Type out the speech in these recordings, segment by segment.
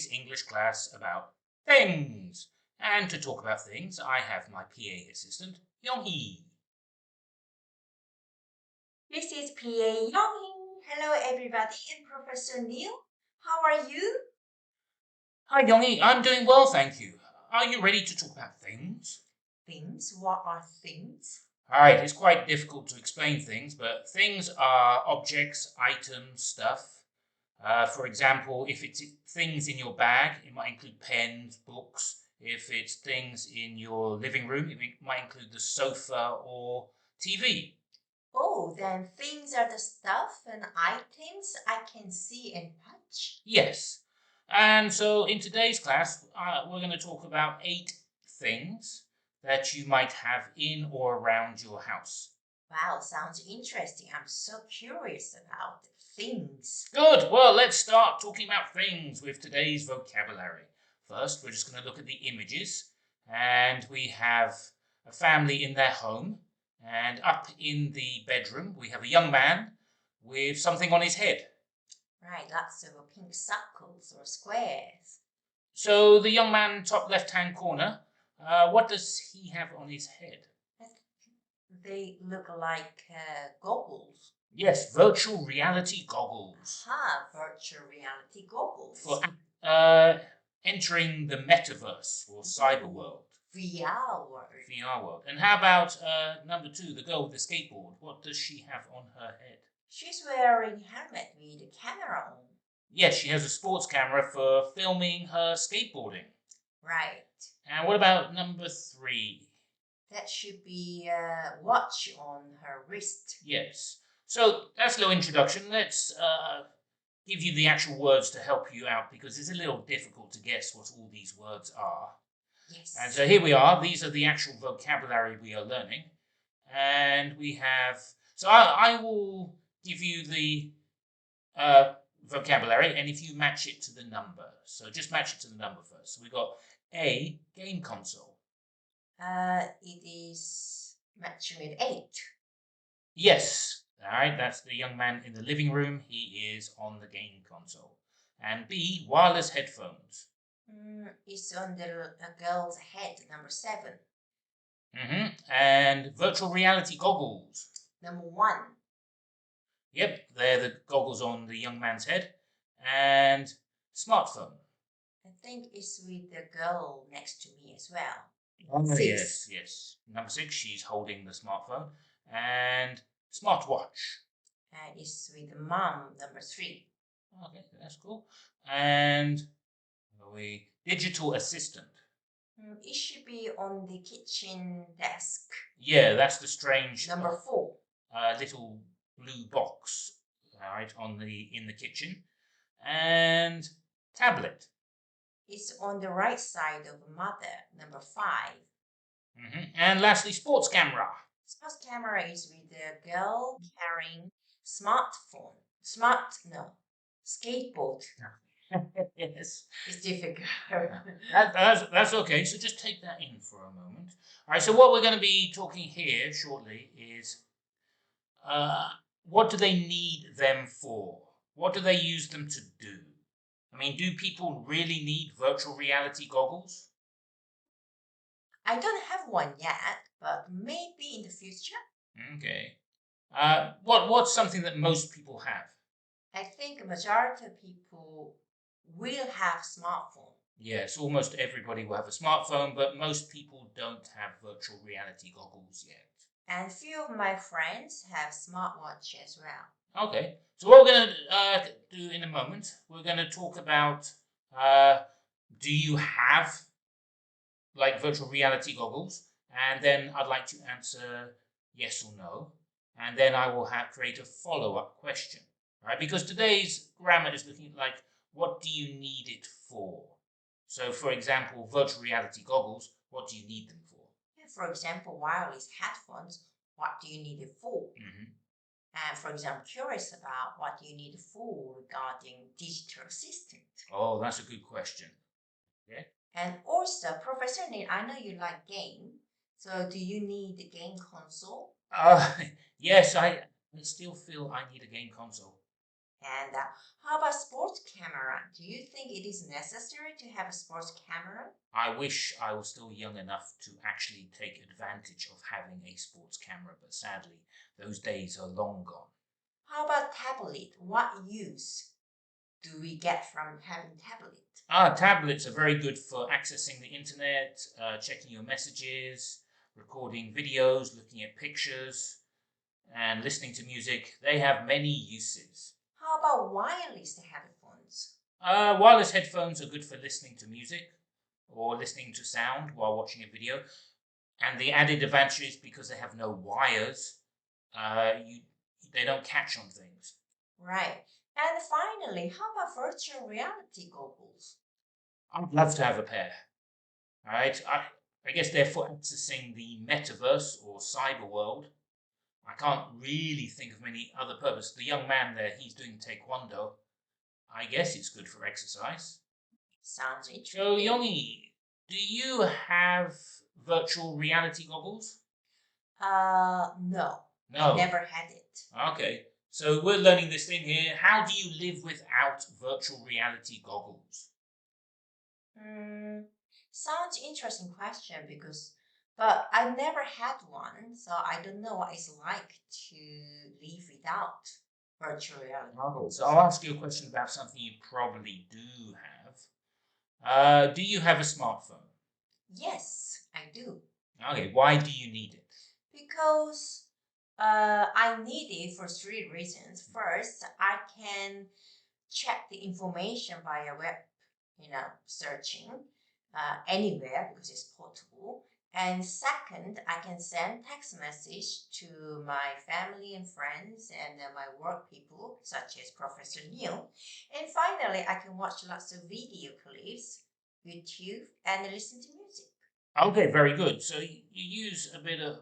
today's English class about things. And to talk about things, I have my PA assistant, Yonghee. This is PA Yonghee. Hello, everybody, and Professor Neil. How are you? Hi, Yonghee. I'm doing well, thank you. Are you ready to talk about things? Things? What are things? All right, it's quite difficult to explain things, but things are objects, items, stuff. For example, if it's things in your bag, it might include pens, books. If it's things in your living room, it might include the sofa or TV. Oh, then things are the stuff and items I can see and touch. Yes. And so in today's class, we're going to talk about 8 things that you might have in or around your house. Wow, sounds interesting. I'm so curious about things. Good. Well, let's start talking about things with today's vocabulary. First, we're just going to look at the images. And we have a family in their home. And up in the bedroom, we have a young man with something on his head. Right, lots of pink circles or squares. So the young man, top left-hand corner, what does he have on his head? They look like goggles. Yes, virtual reality goggles. Virtual reality goggles. For entering the metaverse or cyber world. VR world. VR world. And how about number 2, the girl with the skateboard? What does she have on her head? She's wearing a helmet with a camera on. Yes, she has a sports camera for filming her skateboarding. Right. And what about number 3? That should be a watch on her wrist. Yes. So that's a little introduction. Let's give you the actual words to help you out because it's a little difficult to guess what all these words are. Yes. And so here we are. These are the actual vocabulary we are learning. And we have... So I will give you the vocabulary, and if you match it to the number. So just match it to the number first. So we got A, game console. It is matching with 8. Yes. All right, that's the young man in the living room. He is on the game console. And B, wireless headphones. It's on the girl's head, number 7. And virtual reality goggles. Number 1. Yep, they're the goggles on the young man's head. And smartphone. I think it's with the girl next to me as well. Oh, 6. Yes. Number 6, she's holding the smartphone. And smartwatch. It's with the mom, number 3. Okay, that's cool. And we digital assistant. It should be on the kitchen desk. Yeah, that's the strange number 4. Little blue box, all right, in the kitchen. And tablet. It's on the right side of mother, number 5. And lastly, sports camera. Sports camera is with the girl carrying skateboard. Yes. It's difficult. That's okay. So just take that in for a moment. All right. So what we're going to be talking here shortly is what do they need them for? What do they use them to do? I mean, do people really need virtual reality goggles? I don't have one yet, but maybe in the future. Okay. What's something that most people have? I think a majority of people will have smartphone. Yes, almost everybody will have a smartphone, but most people don't have virtual reality goggles yet. And few of my friends have smartwatch as well. Okay, so what we're going to do in a moment, we're going to talk about do you have like virtual reality goggles? And then I'd like to answer yes or no. And then I will create a follow-up question, right? Because today's grammar is looking like what do you need it for? So, for example, virtual reality goggles, what do you need them for? For example, wireless headphones, what do you need it for? And for example, curious about what do you need it for regarding digital assistant. Oh, that's a good question. Yeah. And also, Professor Neil, I know you like game. So do you need a game console? Yes, I still feel I need a game console. And how about sports camera? Do you think it is necessary to have a sports camera? I wish I was still young enough to actually take advantage of having a sports camera, but sadly, those days are long gone. How about tablet? What use do we get from having tablet? Tablets are very good for accessing the internet, checking your messages, recording videos, looking at pictures, and listening to music. They have many uses. How about wireless headphones? Wireless headphones are good for listening to music or listening to sound while watching a video. And the added advantage is because they have no wires, they don't catch on things. Right. And finally, how about virtual reality goggles? I'd love to have a pair. All right. I guess they're for accessing the metaverse or cyber world. I can't really think of many other purpose. The young man there, he's doing taekwondo. I guess it's good for exercise. Sounds interesting. So, Yongi, do you have virtual reality goggles? No. No. I never had it. Okay. So we're learning this thing here. How do you live without virtual reality goggles? Sounds interesting question but I never had one, so I don't know what it's like to live without virtual reality. Okay, so I'll ask you a question about something you probably do have. Do you have a smartphone? Yes, I do. Okay, why do you need it? Because I need it for three reasons. First, I can check the information via web, searching anywhere because it's portable. And second, I can send text message to my family and friends and my work people, such as Professor Neil. And finally, I can watch lots of video clips, YouTube, and listen to music. Okay, very good. So you use a bit of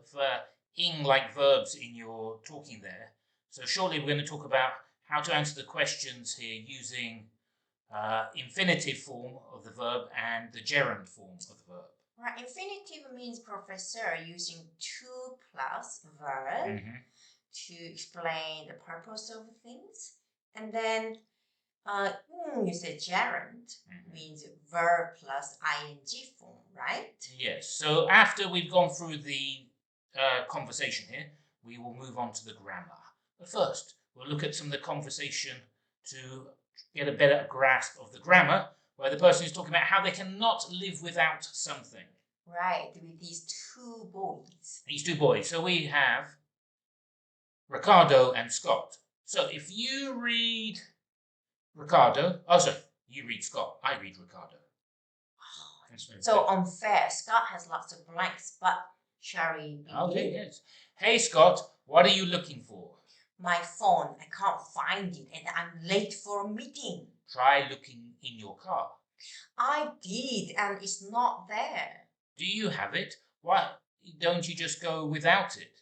ing-like verbs in your talking there. So shortly we're going to talk about how to answer the questions here using infinitive form of the verb and the gerund form of the verb. Right, infinitive means professor using to plus verb to explain the purpose of things. And then you say gerund means verb plus ing form, right? Yes. So after we've gone through the conversation here, we will move on to the grammar. But first, we'll look at some of the conversation to get a better grasp of the grammar, where the person is talking about how they cannot live without something. Right, with these two boys. These two boys. So we have Ricardo and Scott. So if you read Ricardo, you read Scott, I read Ricardo. So unfair. Scott has lots of blanks, but shall we begin? Okay, yes. Hey Scott, what are you looking for? My phone. I can't find it and I'm late for a meeting. Try looking in your car. I did and it's not there. Do you have it? Why don't you just go without it?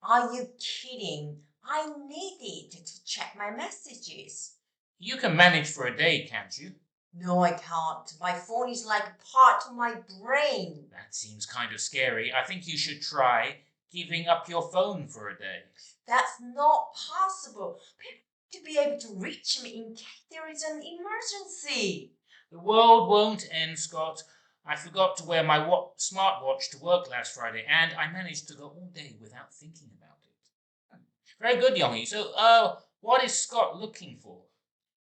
Are you kidding? I need it to check my messages. You can manage for a day, can't you? No, I can't. My phone is like part of my brain. That seems kind of scary. I think you should try giving up your phone for a day. That's not possible. People need to be able to reach me in case there is an emergency. The world won't end, Scott. I forgot to wear my smartwatch to work last Friday, and I managed to go all day without thinking about it. Very good, Yongi. So, what is Scott looking for?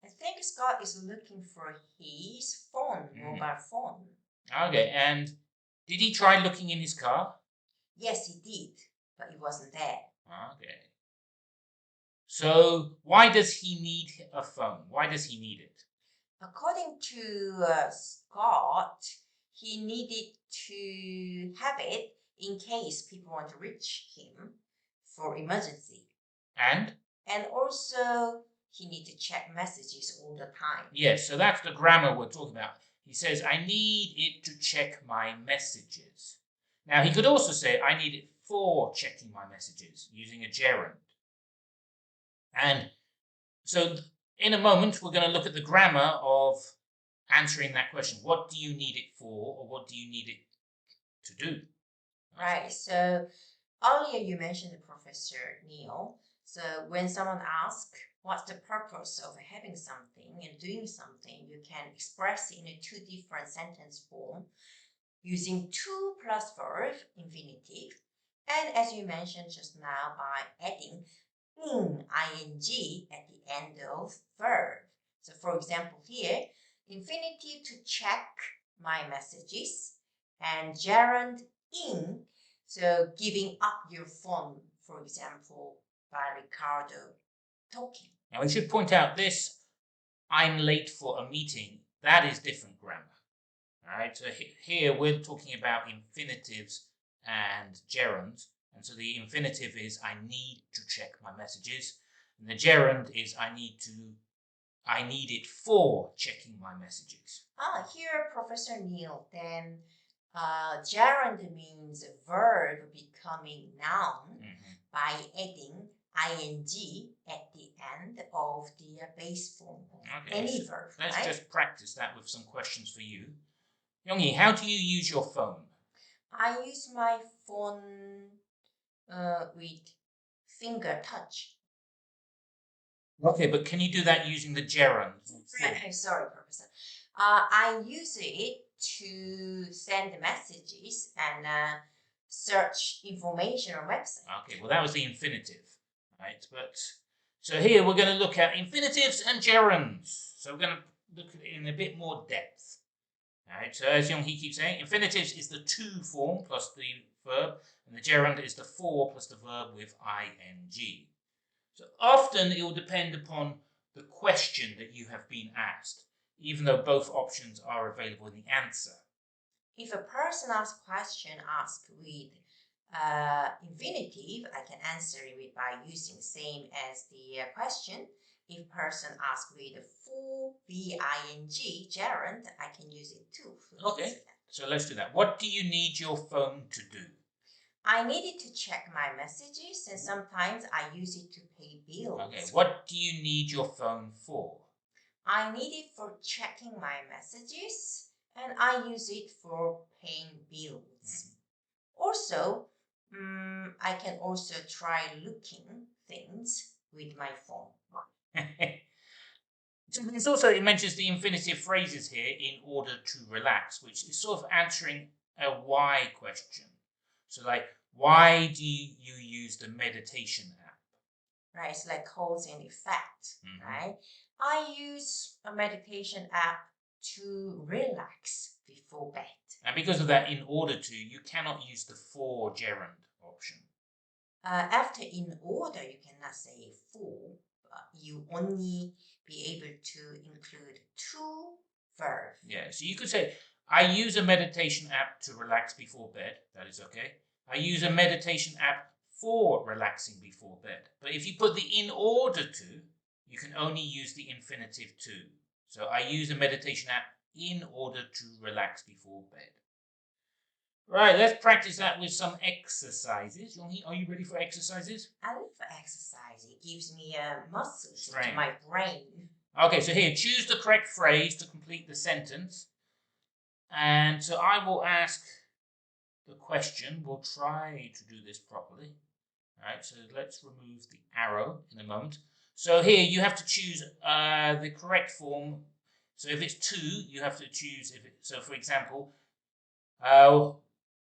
I think Scott is looking for his phone, mobile phone. Okay, and did he try looking in his car? Yes, he did, but it wasn't there. Okay. So, why does he need a phone? Why does he need it? According to Scott, he needed to have it in case people want to reach him for emergency. And also, he need to check messages all the time. Yes, so that's the grammar we're talking about. He says, I need it to check my messages. Now, he could also say, I need it for checking my messages, using a gerund. And so, in a moment, we're going to look at the grammar of answering that question. What do you need it for, or what do you need it to do? Right, so earlier you mentioned Professor Neil. So when someone asks, what's the purpose of having something and doing something, you can express it in a two different sentence form using to plus verb infinitive. And as you mentioned just now, by adding ing at the end of verb. So for example here, infinitive to check my messages and gerund in, so giving up your phone, for example, by Ricardo talking. Now we should point out this, I'm late for a meeting, that is different grammar. All right, so here we're talking about infinitives and gerunds. And so the infinitive is I need to check my messages. And the gerund is I need it for checking my messages. Here, Professor Neil, then gerund means verb becoming noun by adding ing at the end of the base form of any verb. Let's just practice that with some questions for you. Yongyi, how do you use your phone? I use my phone with finger touch. Okay, but can you do that using the gerund? Sorry, Professor. I use it to send messages and search information on website. Okay, well that was the infinitive, right? But so here we're going to look at infinitives and gerunds. So we're going to look at it in a bit more depth. All right, so as Yong-hee keeps saying, infinitives is the to form plus the verb, and the gerund is the for plus the verb with ing. So often it will depend upon the question that you have been asked, even though both options are available in the answer. If a person asks a question asked with infinitive, I can answer it by using same as the question. If person asks with a full VING gerund, I can use it too. Okay, so let's do that. What do you need your phone to do? I need it to check my messages, and sometimes I use it to pay bills. Okay, what do you need your phone for? I need it for checking my messages, and I use it for paying bills. Also, I can also try looking things with my phone. It mentions the infinitive phrases here in order to relax, which is sort of answering a why question. So like, why do you use the meditation app? Right, it's like cause and effect, right? I use a meditation app to relax before bed. And because of that, in order to, you cannot use the for gerund option. After in order, you cannot say for, but you only be able to include to verb. Yeah, so you could say, I use a meditation app to relax before bed. That is okay. I use a meditation app for relaxing before bed. But if you put the in order to, you can only use the infinitive to. So I use a meditation app in order to relax before bed. Right, let's practice that with some exercises. Yonghi, are you ready for exercises? I love exercise. It gives me muscles to my brain. Okay, so here, choose the correct phrase to complete the sentence. And so I will ask the question. We'll try to do this properly. All right, so let's remove the arrow in a moment. So here you have to choose the correct form. So if it's to, you have to choose. So for example,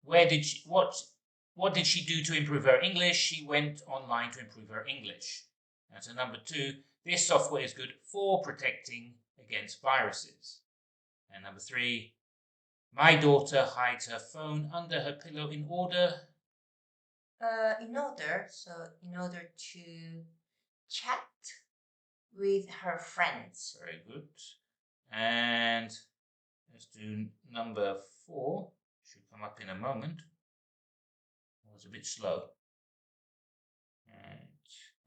what did she do to improve her English? She went online to improve her English. And so number 2, this software is good for protecting against viruses. And number 3, my daughter hides her phone under her pillow in order to chat with her friends. Very good. And let's do number 4. Should come up in a moment. It was a bit slow.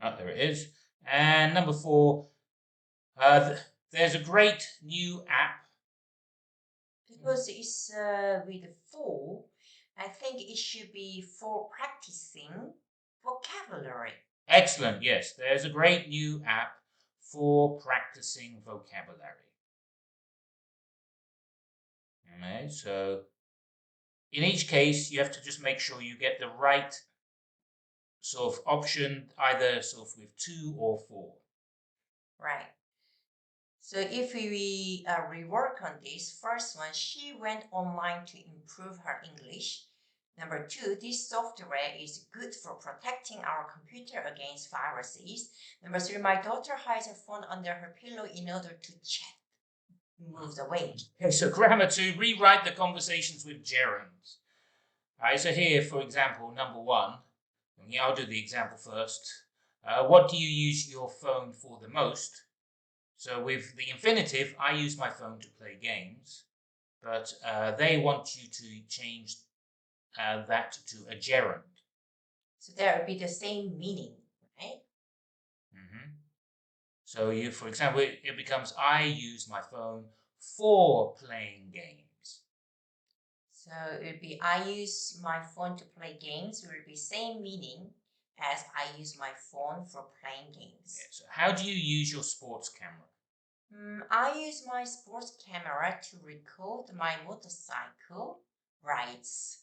Oh, there it is. And number 4, there's a great new app. Because it's with 4, I think it should be for practicing vocabulary. Excellent, yes. There's a great new app for practicing vocabulary. Okay, so in each case, you have to just make sure you get the right sort of option, either sort of with 2 or 4. Right. So if we rework on this, first one, she went online to improve her English. Number two, this software is good for protecting our computer against viruses. Number three, my daughter hides her phone under her pillow in order to chat. Moves away. Okay, so grammar two, rewrite the conversations with gerunds. All right, so here, for example, number one, I'll do the example first. What do you use your phone for the most? So with the infinitive, I use my phone to play games, but they want you to change that to a gerund. So that would be the same meaning, right? Mm-hmm. So you, for example, it becomes I use my phone for playing games. So it would be I use my phone to play games. It would be same meaning as I use my phone for playing games. Yeah, so how do you use your sports camera? I use my sports camera to record my motorcycle rides.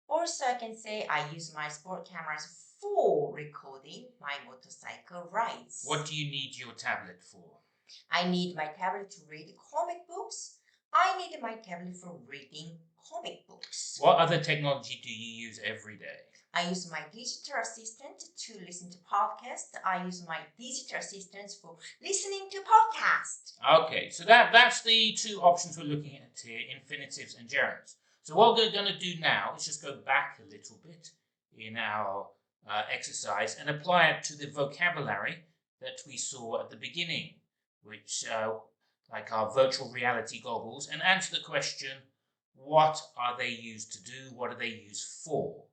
Also, I can say I use my sport cameras for recording my motorcycle rides. What do you need your tablet for? I need my tablet to read comic books. I need my tablet for reading comic books. What other technology do you use every day? I use my digital assistant to listen to podcasts. I use my digital assistant for listening to podcasts. Okay, so that's the two options we're looking at here, infinitives and gerunds. So what we're going to do now is just go back a little bit in our exercise and apply it to the vocabulary that we saw at the beginning, which like our virtual reality goggles, and answer the question, what are they used to do? What are they used for?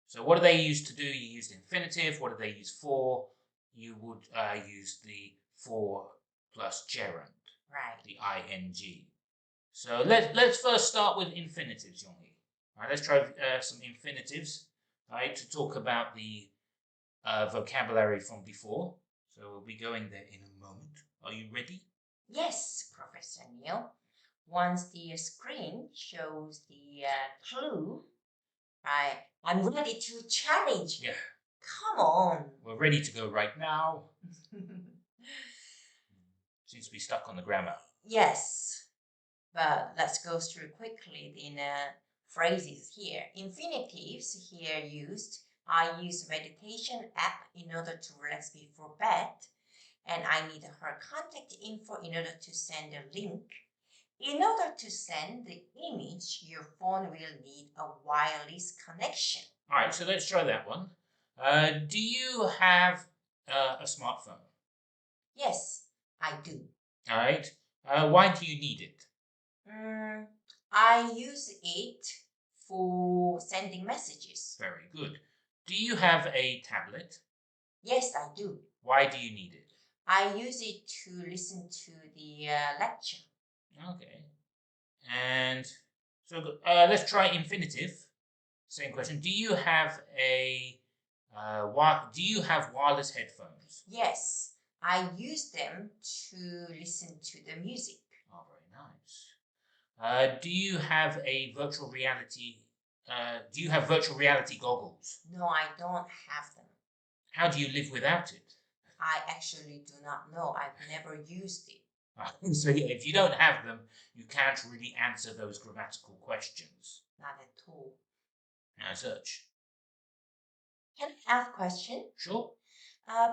So what do they use to do? You use the infinitive. What do they use for? You would use the for plus gerund, Right. the ing. So let's first start with infinitives, Yonghi. All right, let's try some infinitives, right, to talk about the vocabulary from before. So we'll be going there in a moment. Are you ready? Yes, Professor Neil. Once the screen shows the clue, I'm ready to challenge. Yeah. Come on. We're ready to go right now. Seems to be stuck on the grammar. Yes, but let's go through quickly the phrases here. Infinitives here used. I use meditation app in order to relax before bed, and I need her contact info in order to send a link. In order to send the image, your phone will need a wireless connection. All right, so let's try that one. Do you have a smartphone? Yes, I do. All right. Why do you need it? I use it for sending messages. Very good. Do you have a tablet? Yes, I do. Why do you need it? I use it to listen to the lecture. Okay. And so let's try infinitive. Same question. Do you have do you have wireless headphones? Yes, I use them to listen to the music. Oh, very nice. Do you have a virtual reality? Do you have virtual reality goggles? No, I don't have them. How do you live without it? I actually do not know. I've never used it. So if you don't have them, you can't really answer those grammatical questions. Not at all. Now search. Can I ask a question? Sure.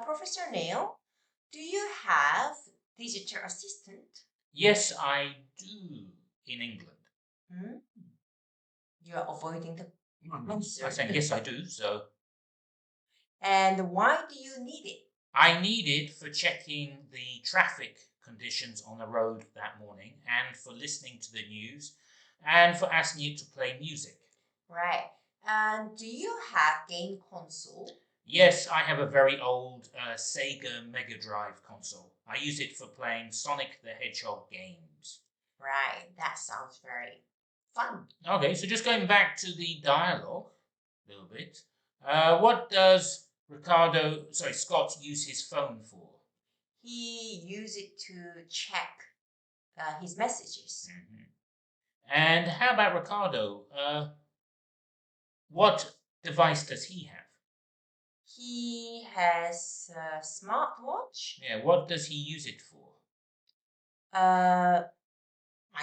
Professor Neil, do you have digital assistant? Yes, I do in England. You are avoiding the answer. I'm saying yes, I do. So. And why do you need it? I need it for checking the traffic conditions on the road that morning, and for listening to the news, and for asking it to play music. Right. And do you have game console? Yes, I have a very old Sega Mega Drive console. I use it for playing Sonic the Hedgehog games. Right, that sounds very fun. Okay, so just going back to the dialogue a little bit. What does Scott use his phone for? He used it to check his messages. Mm-hmm. And how about Ricardo? What device does he have? He has a smartwatch. Yeah, what does he use it for? I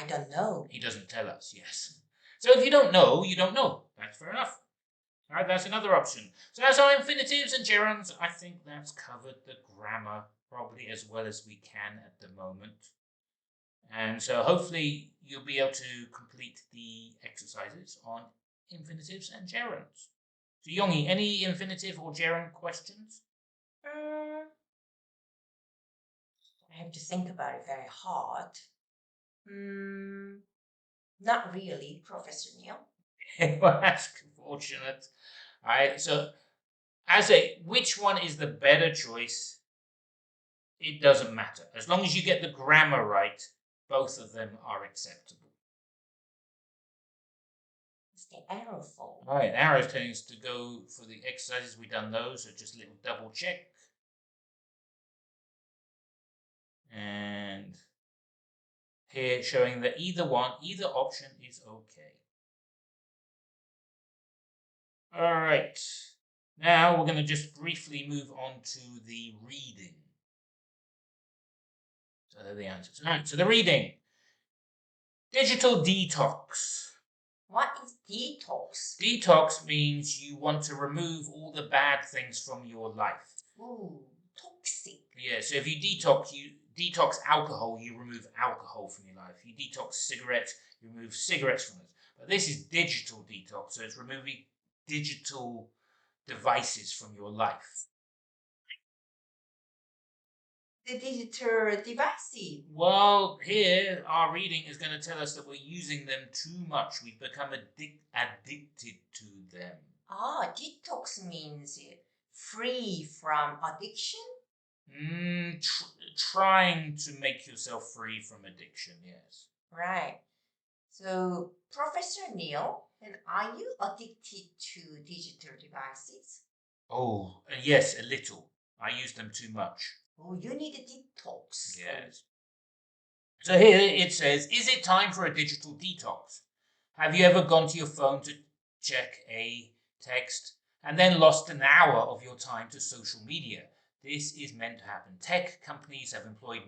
don't know. He doesn't tell us, yes. So if you don't know, you don't know. That's fair enough. All right, that's another option. So that's our infinitives and gerunds. I think that's covered the grammar probably as well as we can at the moment. And so hopefully you'll be able to complete the exercises on infinitives and gerunds. So Yongi, any infinitive or gerund questions? I have to think about it very hard. Not really, Professor Neil. Well, that's fortunate. All right, so which one is the better choice? It doesn't matter. As long as you get the grammar right, both of them are acceptable. It's the arrow fall. All right, arrow's telling us to go for the exercises. We've done those, so just a little double check. And here showing that either option is okay. All right, now we're going to just briefly move on to the reading. So there are the answers. All right, so the reading. Digital detox. What is detox? Detox means you want to remove all the bad things from your life. Ooh, toxic. Yeah, so if you detox alcohol, you remove alcohol from your life. You detox cigarettes, you remove cigarettes from it. But this is digital detox, so it's removing digital devices from your life. The digital devices. Well, here our reading is going to tell us that we're using them too much. We've become addicted to them. Detox means free from addiction? Trying to make yourself free from addiction, yes. Right. So, Professor Neil, and are you addicted to digital devices? Oh, yes, a little. I use them too much. Oh, you need a detox. Yes. So here it says, is it time for a digital detox? Have you ever gone to your phone to check a text and then lost an hour of your time to social media? This is meant to happen. Tech companies have employed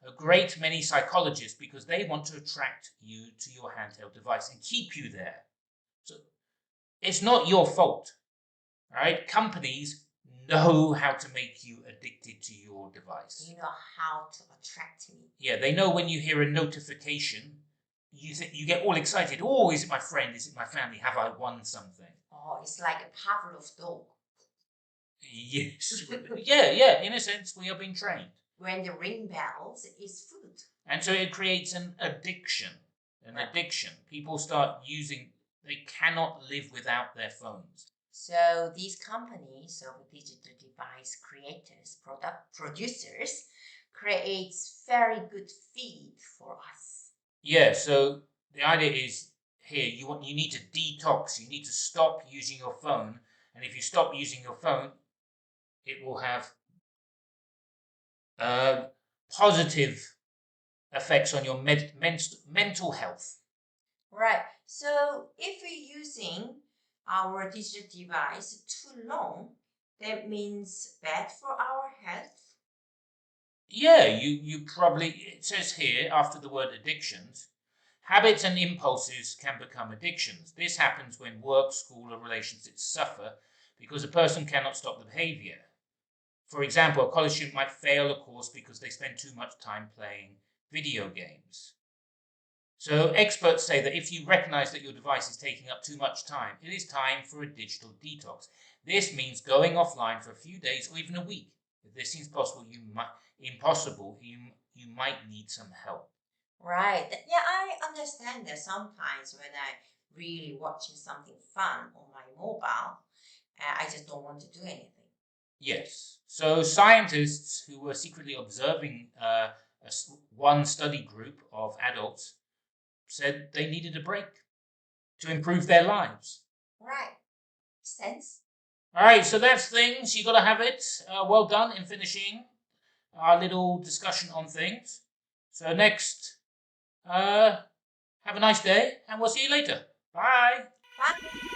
a great many psychologists because they want to attract you to your handheld device and keep you there. So it's not your fault, right? Companies know how to make you addicted to your device. You know how to attract me. Yeah, they know when you hear a notification, you get all excited. Oh, is it my friend? Is it my family? Have I won something? Oh, it's like a Pavlov's dog. Yes. yeah, in a sense, we are being trained. When the ring bells, it's food. And so it creates an addiction. Addiction. People start using, they cannot live without their phones. So these companies of digital device creators, product producers, creates very good feed for us. Yeah, so the idea is here, you need to detox. You need to stop using your phone. And if you stop using your phone, it will have positive effects on your mental health. Right. So if we're using our digital device too long, that means bad for our health. Yeah, you probably, it says here after the word addictions, habits and impulses can become addictions. This happens when work, school, or relationships suffer because a person cannot stop the behavior. For example, a college student might fail a course because they spend too much time playing video games. So experts say that if you recognize that your device is taking up too much time, it is time for a digital detox. This means going offline for a few days or even a week. If this seems possible, you might need some help. Right. Yeah, I understand that sometimes when I really watching something fun on my mobile, I just don't want to do anything. Yes. So scientists who were secretly observing one study group of adults said they needed a break to improve their lives. Right. Sense. All right, so that's things. You got to have it. Well done in finishing our little discussion on things. So next, have a nice day, and we'll see you later. Bye. Bye.